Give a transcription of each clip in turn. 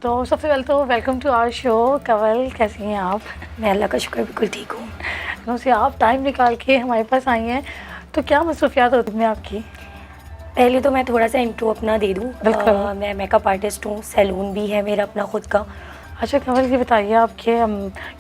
तो सबसे पहले तो welcome to our show. Kanwal, कैसी हैं आप? मैं अल्लाह का शुक्र बिल्कुल ठीक हूँ। उनसे आप टाइम निकाल के हमारे पास आई हैं, तो क्या मसरूफियात होती हैं आपकी? पहले तो मैं थोड़ा सा इंट्रो अपना दे दूँ। मैं मेकअप आर्टिस्ट हूँ, सैलून भी है मेरा अपना खुद का। अच्छा कंवल, ये बताइए, आपके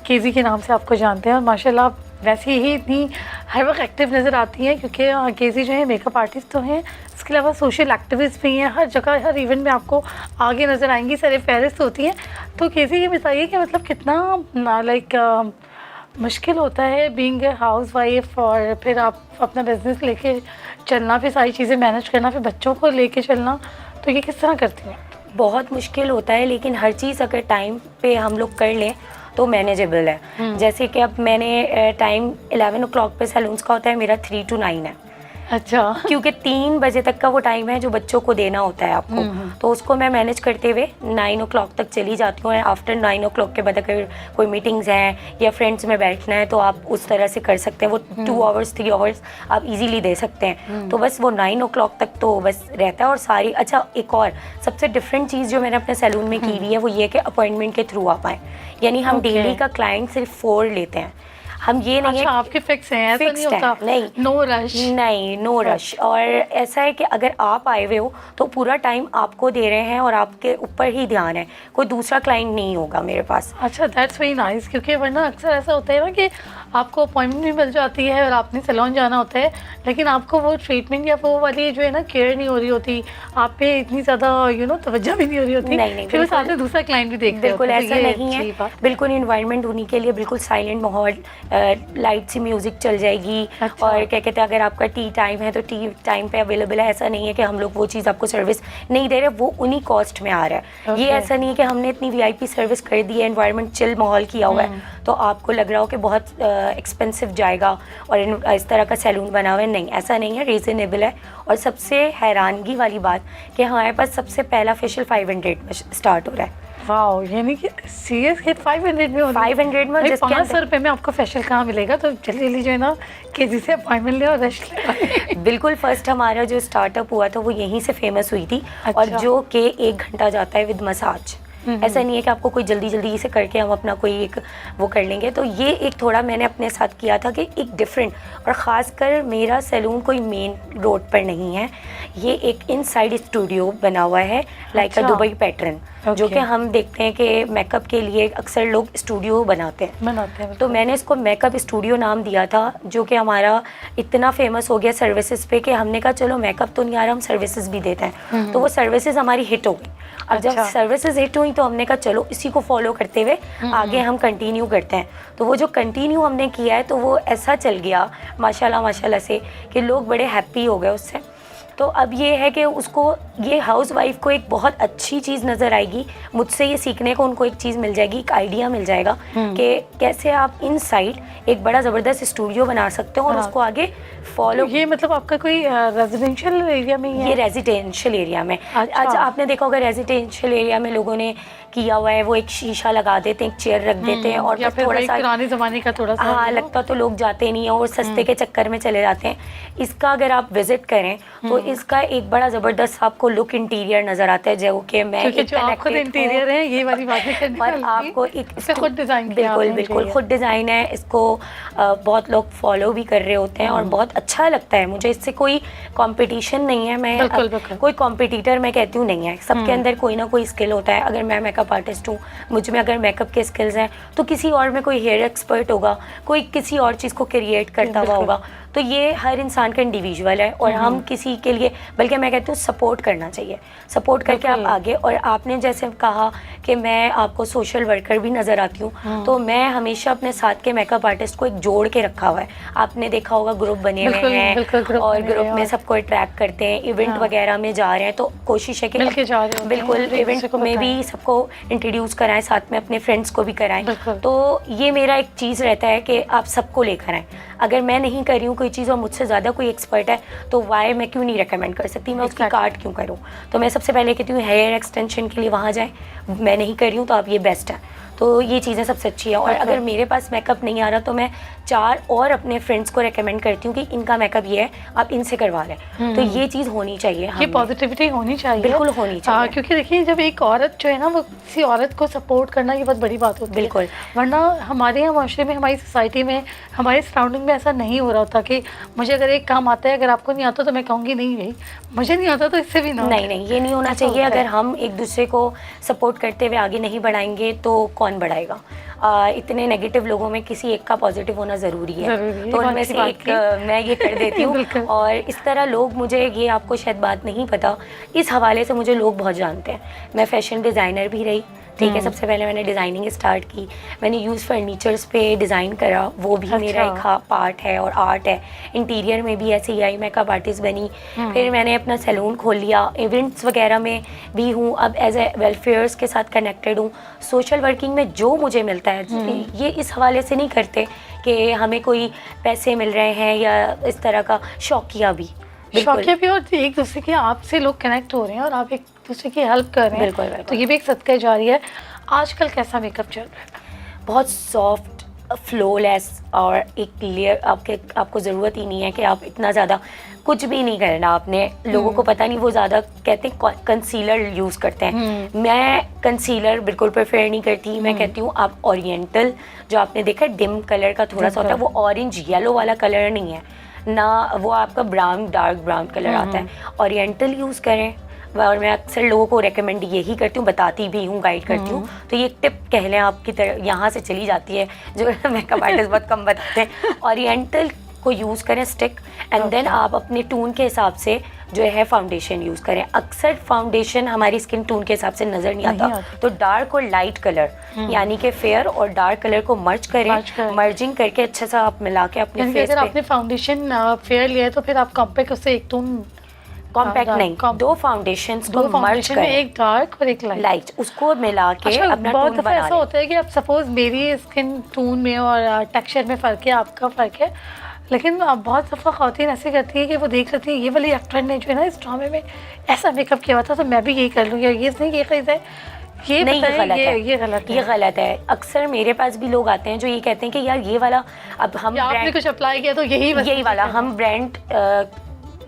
केजी के नाम से आपको जानते हैं और माशाल्लाह आप वैसे ही इतनी हर वक्त एक्टिव नज़र आती हैं, क्योंकि केजी जो है मेकअप आर्टिस्ट तो हैं, इसके अलावा सोशल एक्टिविस्ट भी हैं। हर जगह हर इवेंट में आपको आगे नज़र आएंगी, सर फहरिस्त होती हैं। तो केजी ये बताइए कि मतलब कितना मुश्किल होता है बीइंग ए हाउस वाइफ, और फिर आप अपना बिजनेस लेके चलना, फिर सारी चीज़ें मैनेज करना, फिर बच्चों को लेके चलना, तो ये किस तरह करती हैं? बहुत मुश्किल होता है, लेकिन हर चीज़ अगर टाइम पे हम लोग कर लें तो मैनेजेबल है। जैसे कि अब मैंने टाइम 11 o'clock पे सैलून्स का होता है, मेरा 3 to 9 है। अच्छा। क्योंकि 3 बजे तक का वो टाइम है जो बच्चों को देना होता है आपको, तो उसको मैं मैनेज करते हुए 9 o'clock तक चली जाती हूँ। आफ्टर 9 o'clock के बाद अगर कोई मीटिंग्स हैं या फ्रेंड्स में बैठना है तो आप उस तरह से कर सकते हैं। वो 2 hours 3 hours आप इजीली दे सकते हैं। तो बस वो 9 o'clock तक तो बस रहता है। और सारी अच्छा, एक और सबसे डिफरेंट चीज़ जो मैंने अपने सैलून में की हुई है वो ये कि अपॉइंटमेंट के थ्रू आप आएँ। यानी हम डेली का क्लाइंट सिर्फ 4 लेते हैं। हम ये नहीं अच्छा, है आपके फिक्स हैं, ऐसा नहीं होता? नहीं, नो रश। नहीं, नो रश। और ऐसा है कि अगर आप आए हुए हो तो पूरा टाइम आपको दे रहे हैं और आपके ऊपर ही ध्यान है, कोई दूसरा क्लाइंट नहीं होगा मेरे पास। अच्छा, दैट्स वेरी नाइस, क्योंकि वरना अक्सर ऐसा होता है ना कि आपको अपॉइंटमेंट भी मिल जाती है और आपने सैलून जाना होता है, लेकिन आपको वो ट्रीटमेंट या वो वाली जो है ना केयर नहीं हो रही होती, आप पे इतनी ज़्यादा तवज्जो भी नहीं हो रही होती। नहीं, फिर साथ में दूसरा क्लाइंट भी देखते हैं। बिल्कुल ऐसा नहीं है। बिल्कुल इन्वायरमेंट उन्हीं के लिए बिल्कुल साइलेंट माहौल, लाइट सी म्यूज़िक चल जाएगी। अच्छा। और क्या कहते हैं, अगर आपका टी टाइम है तो टी टाइम पे अवेलेबल है। ऐसा नहीं है कि हम लोग वो चीज़ आपको सर्विस नहीं दे रहे, वो उन्हीं कॉस्ट में आ रहा है। ये ऐसा नहीं है कि हमने इतनी VIP सर्विस कर दी है, एनवायरनमेंट चिल माहौल किया हुआ है तो आपको लग रहा हो कि बहुत एक्सपेंसिव जाएगा और इस तरह का सैलून बना हुआ है। नहीं, ऐसा नहीं है, रीज़नेबल है। और सबसे हैरानगी वाली बात कि हमारे पास सबसे पहला फेशियल 500 में स्टार्ट हो रहा है। वाओ, यानी कि सीरियस हिट 500 में? 500 में? 500 रुपये में आपको फेशियल कहाँ मिलेगा? तो जल्दी जल्दी जो है ना केजी से अपॉइंटमेंट ले और रश ले। बिल्कुल, फर्स्ट हमारा जो स्टार्टअप हुआ था वो यहीं से फेमस हुई थी। अच्छा। और जो कि 1 घंटा जाता है विद मसाज। ऐसा नहीं है कि आपको कोई जल्दी जल्दी से करके हम अपना कोई एक वो कर लेंगे। तो ये एक थोड़ा मैंने अपने साथ किया था कि एक डिफरेंट, और ख़ासकर मेरा सैलून कोई मेन रोड पर नहीं है, ये एक इनसाइड स्टूडियो बना हुआ है, लाइक अ दुबई पैटर्न। जो कि हम देखते हैं कि मेकअप के लिए अक्सर लोग स्टूडियो बनाते हैं। तो मैंने इसको मेकअप स्टूडियो नाम दिया था, जो कि हमारा इतना फेमस हो गया सर्विसेज पे कि हमने कहा चलो मेकअप तो नहीं आ रहा, हम सर्विसेज भी देते हैं। तो वो सर्विसेज हमारी हिट हो गई। अब जब सर्विसेज हिट हुई तो हमने कहा चलो इसी को फॉलो करते हुए आगे हम कंटिन्यू करते हैं। तो वो जो कंटिन्यू हमने किया है तो वो ऐसा चल गया माशाल्लाह माशाल्लाह से कि लोग बड़े हैप्पी हो गए उससे। तो अब ये है कि उसको, ये हाउस वाइफ को एक बहुत अच्छी चीज़ नज़र आएगी, मुझसे ये सीखने को उनको एक चीज़ मिल जाएगी, एक आइडिया मिल जाएगा कि कैसे आप इनसाइड एक बड़ा ज़बरदस्त स्टूडियो बना सकते हो और उसको आगे फॉलो। ये मतलब आपका कोई रेजिडेंशियल एरिया में ही है? ये रेजिडेंशियल एरिया में। अच्छा, आपने देखा होगा रेजिडेंशियल एरिया में लोगों ने किया हुआ है, वो एक शीशा लगा देते हैं, एक चेयर रख देते हैं और फिर थोड़ा सा पुराने ज़माने का थोड़ा सा, हाँ, लगता तो लोग जाते नहीं हैं और सस्ते के चक्कर में चले जाते हैं। इसका अगर आप विजिट करें तो इसका एक बड़ा ज़बरदस्त आपको लुक इंटीरियर नज़र आता है, जो कि मैं जो आप खुद इंटीरियर है, ये वाली बात है। पर आपको एक खुद डिज़ाइन, बिल्कुल खुद डिज़ाइन है। इसको बहुत लोग फॉलो भी कर रहे होते हैं और बहुत अच्छा लगता है मुझे। इससे कोई कंपटीशन नहीं है, मैं कोई कॉम्पिटिटर मैं कहती हूँ नहीं है। सबके अंदर कोई ना कोई स्किल होता है। अगर मैं मेकअप आर्टिस्ट हूँ, मुझ में अगर मेकअप के स्किल्स हैं तो किसी और में कोई हेयर एक्सपर्ट होगा, कोई किसी और चीज़ को क्रिएट करता हुआ होगा। तो ये हर इंसान का इंडिविजुअल है और हम किसी के लिए, बल्कि मैं कहती हूँ सपोर्ट करना चाहिए, सपोर्ट करके आप आगे। और आपने जैसे कहा कि मैं आपको सोशल वर्कर भी नज़र आती हूँ, तो मैं हमेशा अपने साथ के मेकअप आर्टिस्ट को एक जोड़ के रखा हुआ है। आपने देखा होगा ग्रुप बने हुए हैं और ग्रुप में सबको अट्रैक्ट करते हैं, इवेंट वगैरह में जा रहे हैं तो कोशिश है कि बिल्कुल इवेंट में भी सबको इंट्रोड्यूस कराएं, साथ में अपने फ्रेंड्स को भी कराएं। तो ये मेरा एक चीज़ रहता है कि आप सबको लेकर आएँ। अगर मैं नहीं कर रही हूँ कोई चीज़ और मुझसे ज़्यादा कोई एक्सपर्ट है तो वाई मैं क्यों नहीं रेकमेंड कर सकती, मैं उसकी कार्ड क्यों करूँ। तो मैं सबसे पहले कहती हूँ हेयर एक्सटेंशन के लिए वहाँ जाएँ, मैं नहीं कर रही हूँ तो आप ये बेस्ट है। तो ये चीज़ें सबसे अच्छी है। और अगर मेरे पास मेकअप नहीं आ रहा तो मैं 4 और अपने फ्रेंड्स को रेकमेंड करती हूँ कि इनका मेकअप ये है, आप इनसे करवा लें। तो ये चीज़ होनी चाहिए, ये पॉजिटिविटी होनी चाहिए, बिल्कुल होनी चाहिए। क्योंकि देखिए जब एक औरत जो है ना वो किसी औरत को सपोर्ट करना ये बहुत बड़ी बात होती है। बिल्कुल। वरना हमारे यहाँ माशरे में, हमारी सोसाइटी में, हमारे सराउंडिंग में ऐसा नहीं हो रहा होता कि मुझे अगर एक काम आता है, अगर आपको नहीं आता तो मैं कहूँगी नहीं भाई मुझे नहीं आता तो इससे भी ना। नहीं, ये नहीं होना चाहिए। अगर हम एक दूसरे को सपोर्ट करते हुए आगे नहीं बढ़ाएंगे तो कौन बढ़ाएगा। इतने नेगेटिव लोगों में किसी एक का पॉजिटिव होना ज़रूरी है, तो उनमें से एक मैं ये कर देती हूँ। और इस तरह लोग मुझे, ये आपको शायद बात नहीं पता, इस हवाले से मुझे लोग बहुत जानते हैं। मैं फ़ैशन डिज़ाइनर भी रही, ठीक है। सबसे पहले मैंने डिज़ाइनिंग स्टार्ट की, मैंने यूज़ फर्नीचर्स पे डिज़ाइन करा, वो भी मेरा एक पार्ट है और आर्ट है। इंटीरियर में भी ऐसे ही आई, मेकअप आर्टिस्ट बनी। फिर मैंने अपना सैलून खोल लिया, इवेंट्स वगैरह में भी हूँ, अब एज ए वेलफेयर्स के साथ कनेक्टेड हूँ। सोशल वर्किंग में जो मुझे मिलता है, ये इस हवाले से नहीं करते कि हमें कोई पैसे मिल रहे हैं या इस तरह का, शौकिया भी और एक दूसरे के, आपसे लोग कनेक्ट हो रहे हैं और आप एक दूसरे की हेल्प कर रहे हैं। बिल्कुल। तो ये भी एक सदका जारी है। आजकल कैसा मेकअप चल रहा है? बहुत सॉफ्ट, फ्लोलेस और एक लेयर, आपको ज़रूरत ही नहीं है कि आप इतना ज़्यादा कुछ भी नहीं करना आपने। लोगों को पता नहीं, वो ज़्यादा कहते हैं कंसीलर यूज़ करते हैं। मैं कंसीलर बिल्कुल प्रेफर नहीं करती। मैं कहती हूँ आप ओरिएंटल, जो आपने देखा डिम कलर का थोड़ा सा होता है, वो ऑरेंज येलो वाला कलर नहीं है ना, वो आपका ब्राउन, डार्क ब्राउन कलर आता है। ओरिएंटल यूज़ करें। और मैं अक्सर लोगों को रेकमेंड यही करती हूँ, बताती भी हूँ, गाइड करती हूँ। तो ये एक टिप कह लें आपकी तरह यहाँ से चली जाती है, जो मेकअप आर्टिस्ट बहुत कम बताते हैं। ओरिएंटल को यूज़ करें स्टिक, एंड देन आप अपने टून के हिसाब से जो है फाउंडेशन यूज़ करें। अक्सर फाउंडेशन हमारी स्किन टून के हिसाब से नज़र नहीं आता, तो डार्क और लाइट कलर यानी कि फेयर और डार्क कलर को मर्ज करें। मर्जिंग करके अच्छा सा आप मिला के अपने फेस पे, अगर आपने फाउंडेशन फेयर लिया है तो फिर आप कॉम्पैक्ट उससे एक टून, कॉम्पैक्ट नहीं, दो फाउंडेशंस को मर्ज करें, एक डार्क और एक लाइट, उसको मिला के अपना बहुत टून बना ऐसा होता है कि अब सपोज मेरी स्किन टून में और टेक्सचर में फ़र्क है, आपका फ़र्क है, लेकिन बहुत दफ़ा ख़वातीन ऐसे करती है कि वो देख लेती है ये वाली एक्टर ने जो है ना इस ड्रामे में ऐसा मेकअप किया हुआ था तो मैं भी यही कर लूँ, या ये नहीं, ये खरीदा है, ये नहीं, ये गलत है। अक्सर मेरे पास भी लोग आते हैं जो ये कहते हैं कि यार ये वाला, अब हम आपने कुछ अप्लाई किया तो यही वाला, हम ब्रांड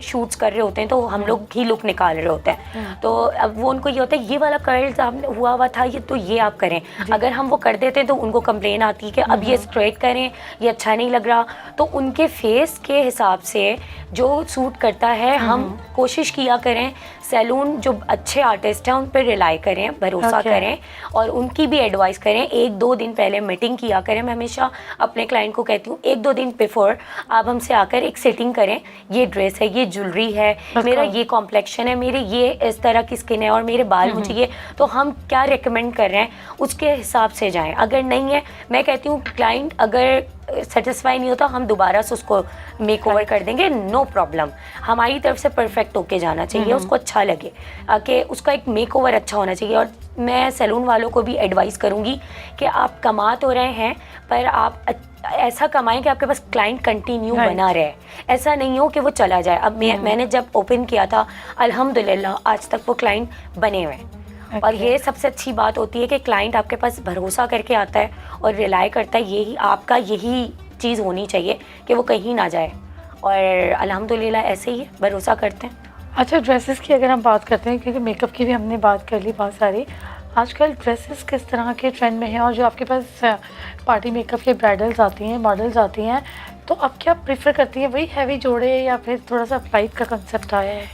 शूट्स कर रहे होते हैं तो हम लोग ही लुक निकाल रहे होते हैं। तो अब वो उनको ये होता है ये वाला कर्ल्स आपने हुआ था, ये तो ये आप करें। अगर हम वो कर देते हैं तो उनको कंप्लेन आती है कि अब ये स्ट्रेट करें, ये अच्छा नहीं लग रहा। तो उनके फेस के हिसाब से जो सूट करता है हम कोशिश किया करें। सैलून जो अच्छे आर्टिस्ट हैं उन पर रिलाई करें, भरोसा करें और उनकी भी एडवाइस करें। 1-2 दिन पहले मीटिंग किया करें। मैं हमेशा अपने क्लाइंट को कहती हूँ 1-2 दिन बिफोर आप हमसे आकर एक सेटिंग करें, ये ड्रेस है, ये ज्वेलरी है, मेरा ये कॉम्प्लेक्शन है, मेरे ये इस तरह की स्किन है और मेरे बाल मुझे ये, तो हम क्या रिकमेंड कर रहे हैं उसके हिसाब से जाएं। अगर नहीं है, मैं कहती हूँ क्लाइंट अगर सेटिस्फाई नहीं होता हम दोबारा से उसको मेक ओवर कर देंगे, नो प्रॉब्लम। हमारी तरफ से परफेक्ट होके जाना चाहिए, उसको अच्छा लगे कि उसका एक मेक ओवर अच्छा होना चाहिए। और मैं सैलून वालों को भी एडवाइस करूँगी कि आप कमा तो रहे हैं पर आप ऐसा कमाएं कि आपके पास क्लाइंट कंटिन्यू बना रहे, ऐसा नहीं हो कि वो चला जाए। अब मैंने जब ओपन किया था अल्हम्दुलिल्लाह आज तक वो क्लाइंट बने हुए हैं। और ये सबसे अच्छी बात होती है कि क्लाइंट आपके पास भरोसा करके आता है और रिलाई करता है, यही आपका यही चीज़ होनी चाहिए कि वो कहीं ना जाए। और अल्हम्दुलिल्लाह ऐसे ही भरोसा करते हैं। अच्छा, ड्रेसेस की अगर हम बात करते हैं, क्योंकि मेकअप की भी हमने बात कर ली बहुत सारी, आजकल ड्रेसेस किस तरह के ट्रेंड में हैं और जो आपके पास पार्टी मेकअप के ब्राइडल्स आती हैं, मॉडल्स आती हैं, तो अब क्या प्रेफर करती हैं, वही हैवी जोड़े या फिर थोड़ा सा लाइट का कंसेप्ट आया है?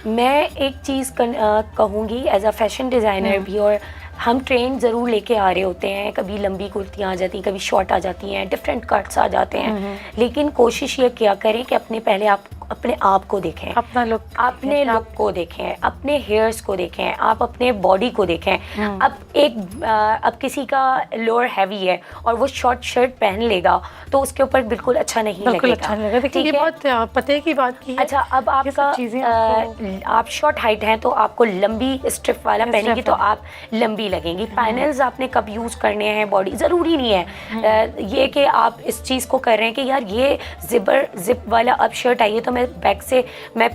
मैं एक चीज़ कहूँगी एज अ फैशन डिज़ाइनर भी, और हम ट्रेंड ज़रूर लेके आ रहे होते हैं, कभी लंबी कुर्तियाँ आ जाती हैं, कभी शॉर्ट आ जाती हैं, डिफरेंट कट्स आ जाते हैं, लेकिन कोशिश ये क्या करें कि पहले आप अपने आप को देखें, अपना लुक, अपने लुक को देखें, अपने हेयर्स को देखें, आप अपने बॉडी को देखें। अब किसी का लोअर हैवी है और वो शॉर्ट शर्ट पहन लेगा तो उसके ऊपर बिल्कुल अच्छा नहीं लगेगा। देखिए ये बहुत पते की बात की है। अच्छा, अब आपका आप शॉर्ट हाइट हैं तो आपको लंबी स्ट्रिप वाला पहनेंगी तो आप लंबी ही लगेंगी। पैनल्स आपने कब यूज़ करने हैं बॉडी, ज़रूरी नहीं है ये कि आप इस चीज़ को कर रहे हैं कि यार ये जिप वाला अब शर्ट आई है तो मैं बैक से मैं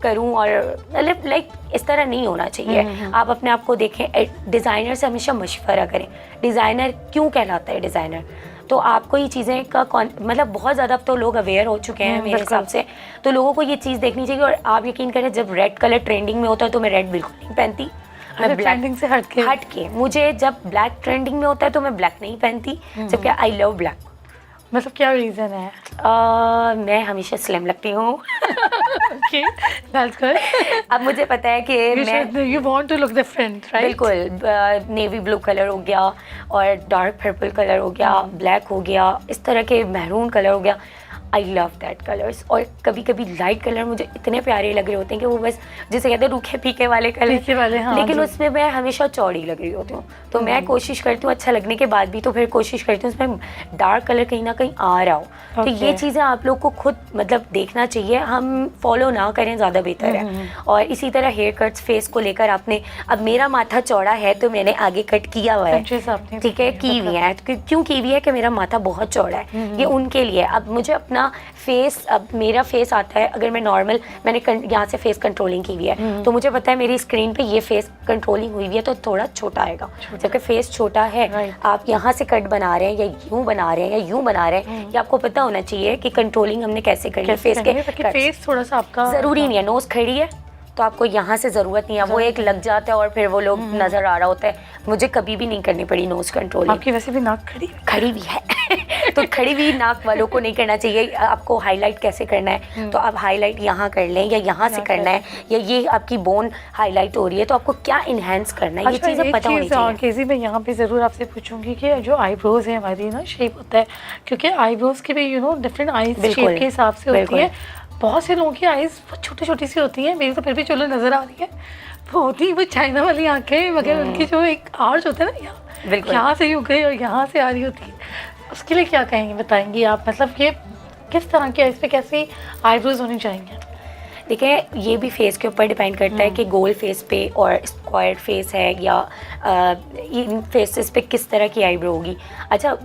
करूं, और मतलब लाइक इस तरह नहीं होना चाहिए। आप अपने आप को देखें, डिज़ाइनर से हमेशा मशवरा करें। डिज़ाइनर क्यों कहलाता है डिज़ाइनर? तो आपको ये चीज़ें का मतलब बहुत ज़्यादा अब तो लोग अवेयर हो चुके हैं मेरे हिसाब से, तो लोगों को ये चीज़ देखनी चाहिए। और आप यकीन करें, जब रेड कलर ट्रेंडिंग में होता है तो मैं रेड बिल्कुल नहीं पहनती, मैं ट्रेंडिंग से हट के मुझे जब ब्लैक ट्रेंडिंग में होता है तो मैं ब्लैक नहीं पहनती, जबकि आई लव ब्लैक। मतलब क्या रीज़न है? मैं हमेशा स्लिम लगती हूँ। Okay, that's good. अब मुझे पता है कि you want to look different, right? बिल्कुल, नेवी ब्लू कलर हो गया और डार्क पर्पल कलर हो गया, ब्लैक हो गया, इस तरह के मैरून कलर हो गया। I love that colours. और कभी कभी लाइट कलर मुझे इतने प्यारे लग रहे होते हैं कि वो बस जिसे कहते हैं रूखे फीके वाले कलर, हाँ, लेकिन उसमें मैं हमेशा चौड़ी लग रही होती हूँ। तो मैं कोशिश करती हूँ अच्छा लगने के बाद भी, तो फिर कोशिश करती हूँ उसमें डार्क कलर कहीं ना कहीं आ रहा हो। तो ये चीज़ें आप लोग को खुद मतलब देखना चाहिए, हम फॉलो ना करें ज़्यादा बेहतर है। और इसी तरह हेयर कट्स फेस को लेकर आपने, अब मेरा माथा चौड़ा है तो मैंने आगे कट किया हुआ है, ठीक है, की हुई है। क्यों की हुई है? कि मेरा माथा बहुत चौड़ा है, ये उनके लिए। अब मुझे अपना फेस, अब मेरा फेस आता है, अगर मैं नॉर्मल, मैंने यहाँ से फेस कंट्रोलिंग की हुई है तो मुझे पता है मेरी स्क्रीन पे ये फेस कंट्रोलिंग हुई हुई है तो थोड़ा छोटा आएगा। जबकि फेस छोटा है, आप यहाँ से कट बना रहे हैं या यूं बना रहे हैं या यूं बना रहे हैं, ये आपको पता होना चाहिए कि कंट्रोलिंग हमने कैसे करनी है फेस के। फेस थोड़ा सा आपका ज़रूरी नहीं है, नोज़ खड़ी है तो आपको यहाँ से ज़रूरत नहीं है, वो एक लग जाता है और फिर वो लोग नज़र आ रहा होता है। मुझे कभी भी नहीं करनी पड़ी नोज़ कंट्रोल। आपकी वैसे भी नाक खड़ी भी है तो खड़ी हुई नाक वालों को नहीं करना चाहिए। आपको हाईलाइट कैसे करना है, तो आप हाईलाइट यहाँ कर लें या यहाँ से करना है, या ये आपकी बोन हाईलाइट हो रही है तो आपको क्या इन्हेंस करना है, ये चीज़ें पता होनी चाहिए। केजी मैं यहाँ पे ज़रूर आपसे पूछूंगी कि जो आईब्रोज है हमारी ना शेप होता है, क्योंकि आईब्रोज की भी डिफरेंट आईज शेप के हिसाब से होती है। बहुत से लोगों की आईज छोटी छोटी सी होती हैं, मेरी तो फिर भी चलो नज़र आ रही है, वो होती है वो चाइना वाली आंखें, मगर उनकी जो एक आर्च होता है ना, यहाँ से यूँ गई और यहाँ से आ रही होती है, उसके लिए क्या कहेंगे, बताएंगी आप? मतलब ये किस तरह की इस पर कैसी आईब्रोज होनी चाहिए? देखिए, ये भी फेस के ऊपर डिपेंड करता है कि गोल फेस पे और स्क्वायर फेस है या इन फेसेस पे किस तरह की आईब्रो होगी। अच्छा,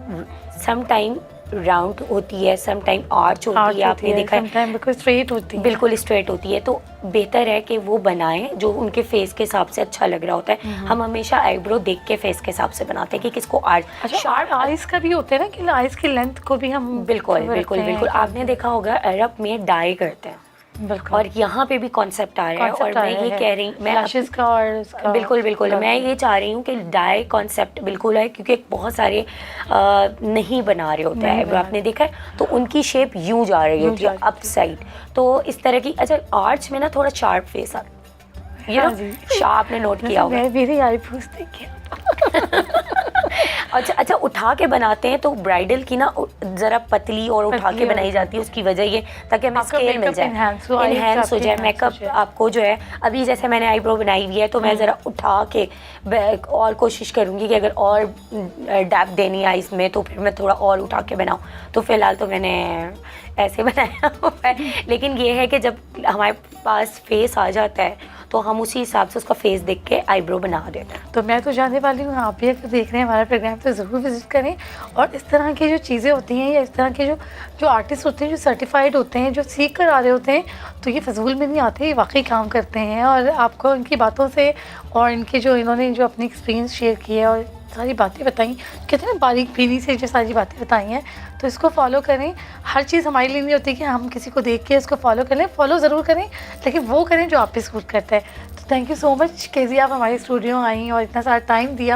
सम टाइम राउंड होती है, सम टाइम आर्च होती है, आपने देखा है, बिल्कुल स्ट्रेट होती है, बिल्कुल स्ट्रेट होती है। तो बेहतर है कि वो बनाएं जो उनके फेस के हिसाब से अच्छा लग रहा होता है। हम हमेशा आईब्रो देख के फेस के हिसाब से बनाते हैं कि किसको आर्च। अच्छा, शार्प आईज का भी होता है ना कि आईज की लेंथ को भी हम बिल्कुल आपने देखा होगा अरब में डाई करते हैं, और यहाँ पे भी कॉन्सेप्ट आ रहा है। और मैं ये कह रही हूँ, मैं लैशेस का और इसका बिल्कुल मैं ये चाह रही हूँ कि डाई कॉन्सेप्ट बिल्कुल है, क्योंकि बहुत सारे नहीं बना रहे होते हैं, आपने देखा है, तो उनकी शेप यूं जा रही होती है अप साइड, तो इस तरह की। अच्छा, आर्च में ना थोड़ा शार्प फेस आता है, ये शार्प ने नोट किया होगा। मेरी आईब्रोज देखिए। अच्छा, उठा के बनाते हैं तो ब्राइडल की ना ज़रा पतली और उठा के बनाई जाती है, उसकी वजह ये ताकि हमें स्केल मिल जाए, इनहेंस हो जाए मेकअप आपको जो है। अभी जैसे मैंने आईब्रो बनाई हुई है तो मैं ज़रा उठा के और कोशिश करूँगी कि अगर और डैप देनी है इसमें तो फिर मैं थोड़ा और उठा के बनाऊँ। तो फ़िलहाल तो मैंने ऐसे बनाया हुआ है, लेकिन ये है कि जब हमारे पास फेस आ जाता है तो हम उसी हिसाब से उसका फेस देख के आईब्रो बना देते हैं। तो मैं तो जानने वाली हूँ, आप भी अगर देख रहे हैं हमारा प्रोग्राम तो ज़रूर विजिट करें। और इस तरह की जो चीज़ें होती हैं या इस तरह के जो आर्टिस्ट होते हैं, जो सर्टिफाइड होते हैं, जो सीख कर आ रहे होते हैं, तो ये फजूल में नहीं आते, ये वाकई काम करते हैं। और आपको इनकी बातों से और इनके जो इन्होंने जो अपनी एक्सपीरियंस शेयर किए है और सारी बातें बताई, कहते हैं बारीक बीनी से जो सारी बातें बताई हैं, तो इसको फॉलो करें। हर चीज़ हमारे लिए नहीं होती कि हम किसी को देख के इसको फॉलो कर लें, फॉलो ज़रूर करें, लेकिन वो करें जो आप पे सूट करता है। तो thank you so much KG, आप हमारे स्टूडियो आई और इतना सारा टाइम दिया